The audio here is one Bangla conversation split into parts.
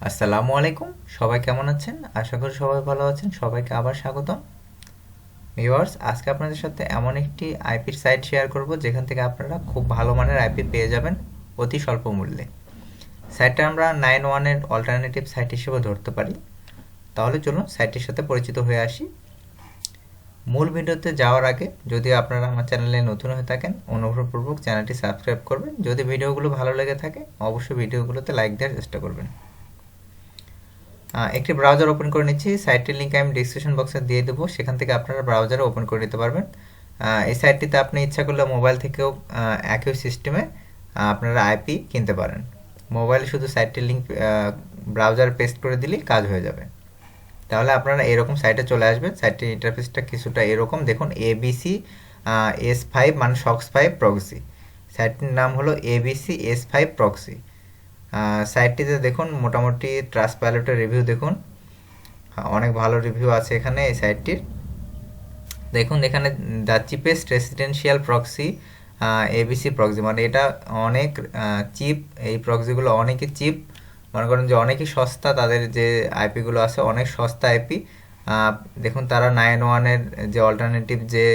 আসসালামু আলাইকুম। সবাই কেমন আছেন? আশা করি সবাই ভালো আছেন। সবাইকে আবার স্বাগতম। ভিউয়ার্স, আজকে আপনাদের সাথে এমন একটি আইপির সাইট শেয়ার করব যেখান থেকে আপনারা খুব ভালো মানের আইপি পেয়ে যাবেন অতি স্বল্প মূল্যে। সাইটটা আমরা 9-1 এর অল্টারনেটিভ সাইট হিসেবে ধরতে পারি। তাহলে চলুন সাইটটির সাথে পরিচিত হয়ে আসি। মূল ভিডিওতে যাওয়ার আগে যদি আপনারা আমার চ্যানেলে নতুন হয়ে থাকেন, অনুগ্রহপূর্বক চ্যানেলটি সাবস্ক্রাইব করবেন। যদি ভিডিওগুলো ভালো লেগে থাকে অবশ্যই ভিডিওগুলোতে লাইক দেওয়ার চেষ্টা করবেন। একটি ব্রাউজার ওপেন করে নিচ্ছি। সাইটটির লিঙ্ক আমি ডিসক্রিপশন বক্সে দিয়ে দেবো, সেখান থেকে আপনারা ব্রাউজারে ওপেন করে নিতে পারবেন। এই সাইটটিতে আপনি ইচ্ছা করলে মোবাইল থেকেও একই সিস্টেমে আপনারা আইপি কিনতে পারেন। মোবাইলে শুধু সাইটটির লিঙ্ক ব্রাউজারে পেস্ট করে দিলেই কাজ হয়ে যাবে। তাহলে আপনারা এরকম সাইটে চলে আসবেন। সাইটটির ইন্টারফেসটা কিছুটা এরকম দেখুন, এবিসি S5 মানে সক্স 5 প্রক্সি। সাইটটির নাম হলো এবিসি S5 প্রক্সি। সাইটটিতে দেখুন মোটামুটি ট্রাস্টপাইলটের রিভিউ দেখুন, অনেক ভালো রিভিউ আছে এখানে এই সাইটটির। দেখুন এখানে the cheapest residential proxy ABC proxy, মানে এটা অনেক চিপ। এই প্রক্সিগুলো অনেকই চিপ, মনে করেন যে অনেকই সস্তা। তাদের যে আইপিগুলো আছে অনেক সস্তা আইপি। দেখুন তারা 9-1-এর যে অল্টারনেটিভ যে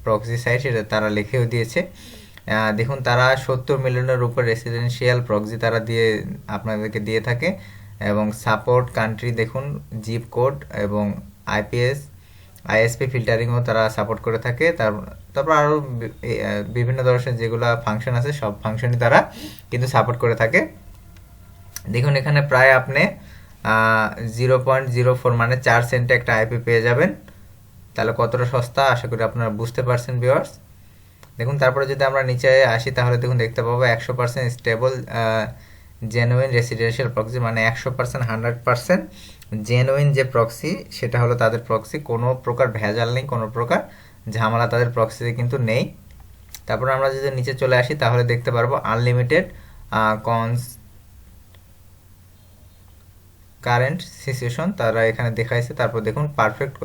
প্রক্সি সাইট সেটা তারা লিখেও দিয়েছে। দেখুন তারা 70 মিলিয়নের উপর রেসিডেন্সিয়াল প্রক্সি তারা আপনাদেরকে দিয়ে থাকে, এবং সাপোর্ট কান্ট্রি দেখুন, জিপ কোড এবং আইপিএস আইএসপি ফিল্টারিংও তারা সাপোর্ট করে থাকে। তারপর আরও বিভিন্ন ধরনের যেগুলো ফাংশন আছে সব ফাংশনই তারা কিন্তু সাপোর্ট করে থাকে। দেখুন এখানে প্রায় আপনি 0.04 মানে 4 সেন্টে একটা আইপি পেয়ে যাবেন। তাহলে কতটা সস্তা আশা করি আপনারা বুঝতে পারছেন ভিউয়ার্স। দেখুন তারপরে যদি আমরা নিচে আসি তাহলে দেখুন দেখতে পাবো 100% স্টেবল জেনুইন রেসিডেন্সিয়াল প্রক্সি, মানে 100% 100% জেনুইন যে প্রক্সি সেটা হলো তাদের প্রক্সি। কোনো প্রকার ভেজাল নেই, কোনো প্রকার ঝামেলা তাদের প্রক্সিতে কিন্তু নেই। তারপর আমরা যদি নিচে চলে আসি তাহলে দেখতে পারবো আনলিমিটেড কারেন্ট সিচুয়েশন তারা এখানে দেখাইছে। তারপর দেখুন পারফেক্ট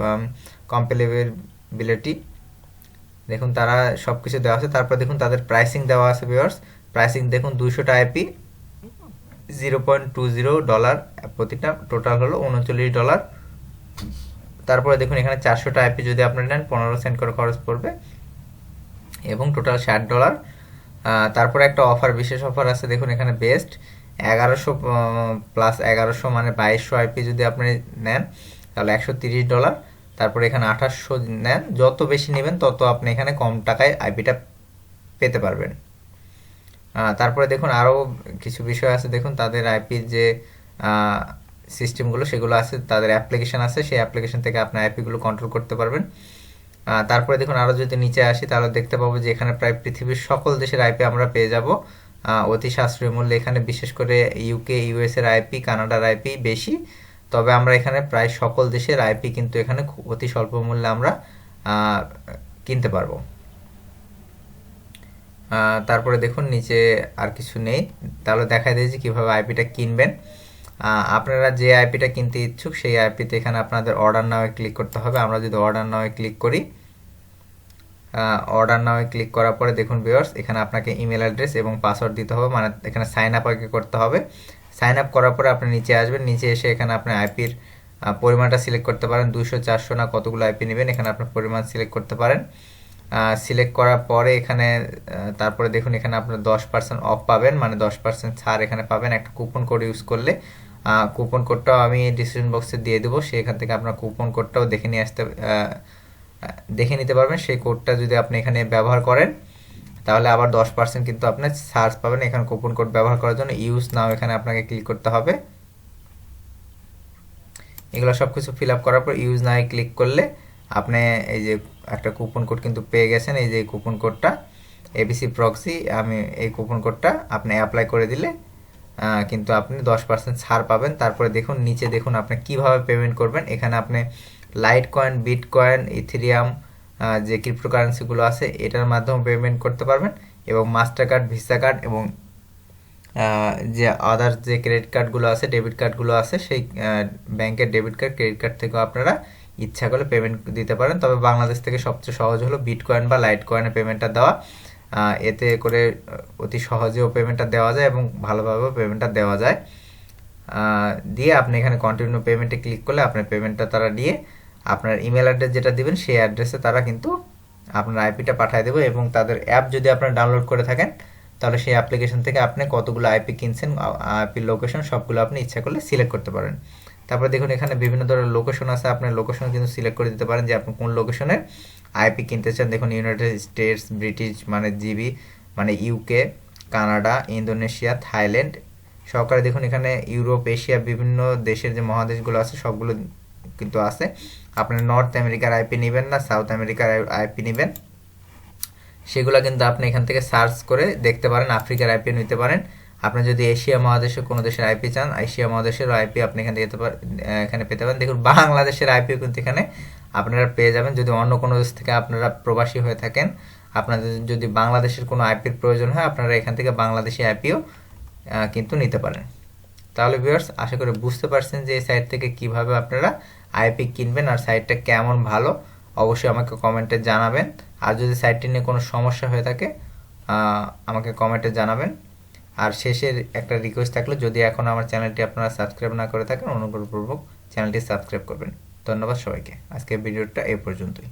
কম্পেলেবিলিটি, দেখুন তারা সব কিছু দেওয়া আছে। তারপর দেখুন তাদের প্রাইসিং দেওয়া আছে ভিউয়ার্স। প্রাইসিং দেখুন 200টা আইপি $0.20 প্রতিটা, টোটাল হলো $39। তারপরে দেখুন এখানে 400টা আইপি যদি আপনারা নেন 15 সেন্ট করে খরচ পড়বে এবং টোটাল $60। তারপরে একটা অফার, বিশেষ অফার আছে দেখুন এখানে বেস্ট 1100 প্লাস 1100 মানে 2200 আইপি যদি আপনি নেন তাহলে $130। তারপরে এখানে 2800 নেন, যত বেশি নেবেন তত আপনি এখানে কম টাকায় আইপিটা পেতে পারবেন। তারপরে দেখুন আরও কিছু বিষয় আছে। দেখুন তাদের আইপির যে সিস্টেমগুলো সেগুলো আছে, তাদের অ্যাপ্লিকেশন আছে, সেই অ্যাপ্লিকেশন থেকে আপনি আইপিগুলো কন্ট্রোল করতে পারবেন। তারপরে দেখুন আরও যদি নিচে আসি তাহলে দেখতে পাবো যে এখানে প্রায় পৃথিবীর সকল দেশের আইপি আমরা পেয়ে যাব অতি সাশ্রয়ী মূল্যে। এখানে বিশেষ করে ইউকে ইউএস এর আইপি, কানাডার আইপি বেশি, তবে আমরা এখানে প্রায় সকল দেশের আইপি কিন্তু এখানে অতি স্বল্প মূল্যে আমরা কিনতে পারবো। তারপরে দেখুন নিচে আর কিছু নেই, তাহলে দেখা যায় যে কীভাবে আইপিটা কিনবেন। আপনারা যে আইপিটা কিনতে ইচ্ছুক সেই আইপিতে এখানে আপনাদের অর্ডার নাও ক্লিক করতে হবে। আমরা যদি অর্ডার নাও ক্লিক করি, অর্ডার নাও ক্লিক করার পরে দেখুন ভিউয়ার্স এখানে আপনাকে ইমেল অ্যাড্রেস এবং পাসওয়ার্ড দিতে হবে, মানে এখানে সাইন আপ আগে করতে হবে। সাইন আপ করার পরে আপনি নিচে আসবেন, নিচে এসে এখানে আপনি আইপির পরিমাণটা সিলেক্ট করতে পারেন, 200 400 না কতগুলো আইপি নেবেন এখানে আপনার পরিমাণ সিলেক্ট করতে পারেন। সিলেক্ট করার পরে এখানে তারপরে দেখুন এখানে আপনার 10% অফ পাবেন, মানে 10% ছাড় এখানে পাবেন একটা কুপন কোড ইউজ করলে। কুপন কোডটাও আমি ডিসক্রিপশন বক্সে দিয়ে দেবো, সেখান থেকে আপনার কুপন কোডটাও দেখে নিতে পারবেন। সেই কোডটা যদি আপনি এখানে ব্যবহার করেন তাহলে আবার 10% কিন্তু আপনার ছাড় পাবেন। এখানে কুপন কোড ব্যবহার করার জন্য ইউজ নাও এখানে আপনাকে ক্লিক করতে হবে। এগুলো সব কিছু ফিল আপ করার পর ইউজ নাও ক্লিক করলে আপনি এই যে একটা কুপন কোড কিন্তু পেয়ে গেছেন। এই যে কুপন কোডটা এবিসি প্রক্সি, আমি এই কুপন কোডটা আপনি অ্যাপ্লাই করে দিলে কিন্তু আপনি 10% ছাড় পাবেন। তারপরে দেখুন নিচে দেখুন আপনি কিভাবে পেমেন্ট করবেন। এখানে আপনি litecoin, bitcoin, Ethereum যে ক্রিপ্টোকারেন্সিগুলো আছে এটার মাধ্যমে পেমেন্ট করতে পারবেন, এবং মাস্টার কার্ড, ভিসা কার্ড এবং যে আদার্স যে ক্রেডিট কার্ডগুলো আছে, ডেবিট কার্ডগুলো আছে, সেই ব্যাংকের ডেবিট কার্ড, ক্রেডিট কার্ড থেকেও আপনারা ইচ্ছা করলে পেমেন্ট দিতে পারেন। তবে বাংলাদেশ থেকে সবচেয়ে সহজ হলো বিটকয়েন বা লাইট কয়েনে পেমেন্টটা দেওয়া। এতে করে অতি সহজেও পেমেন্টটা দেওয়া যায় এবং ভালোভাবেও পেমেন্টটা দেওয়া যায়। দিয়ে আপনি এখানে কন্টিনিউ পেমেন্টে ক্লিক করলে আপনার পেমেন্টটা তারা দিয়ে আপনার ইমেল অ্যাড্রেস যেটা দিবেন সেই অ্যাড্রেসে তারা কিন্তু আপনার আইপিটা পাঠিয়ে দেবে, এবং তাদের অ্যাপ যদি আপনারা ডাউনলোড করে থাকেন তাহলে সেই অ্যাপ্লিকেশন থেকে আপনি কতগুলো আইপি কিনছেন, আইপির লোকেশন সবগুলো আপনি ইচ্ছা করলে সিলেক্ট করতে পারেন। তারপর দেখুন এখানে বিভিন্ন ধরনের লোকেশন আছে, আপনার লোকেশন কিন্তু সিলেক্ট করে দিতে পারেন যে আপনি কোন লোকেশনের আইপি কিনতে চান। দেখুন ইউনাইটেড স্টেটস, ব্রিটিশ মানে জিবি মানে ইউকে, কানাডা, ইন্দোনেশিয়া, থাইল্যান্ড সহকারে দেখুন এখানে ইউরোপ, এশিয়া বিভিন্ন দেশের যে মহাদেশগুলো আছে সবগুলো কিন্তু আছে। আপনি নর্থ আমেরিকার আইপি নেবেন না সাউথ আমেরিকার আইপি নেবেন, সেগুলো কিন্তু আপনি এখান থেকে সার্চ করে দেখতে পারেন। আফ্রিকার আইপি নিতে পারেন। আপনি যদি এশিয়া মহাদেশে কোনো দেশের আইপি চান, এশিয়া মহাদেশের আইপি আপনি এখানে এখানে পেতে পারেন। দেখুন বাংলাদেশের আইপিও কিন্তু এখানে আপনারা পেয়ে যাবেন। যদি অন্য কোনো দেশ থেকে আপনারা প্রবাসী হয়ে থাকেন, আপনাদের যদি বাংলাদেশের কোনো আইপির প্রয়োজন হয় আপনারা এখান থেকে বাংলাদেশি আইপিও কিন্তু নিতে পারেন। তাহলে ভিউয়ার্স আশা করি বুঝতে পারছেন যে এই সাইট থেকে কিভাবে আপনারা আইপি কিনবেন আর সাইটটা কেমন ভালো। অবশ্যই আমাকে কমেন্টে জানাবেন। আর যদি সাইটটি নিয়ে কোনো সমস্যা হয়ে থাকে আমাকে কমেন্টে জানাবেন। আর শেষের একটা রিকোয়েস্ট থাকলো, যদি এখন আমার চ্যানেলটি আপনারা সাবস্ক্রাইব না করে থাকেন অনুগ্রহপূর্বক চ্যানেলটি সাবস্ক্রাইব করবেন। ধন্যবাদ সবাইকে। আজকের ভিডিওটা এই পর্যন্তই।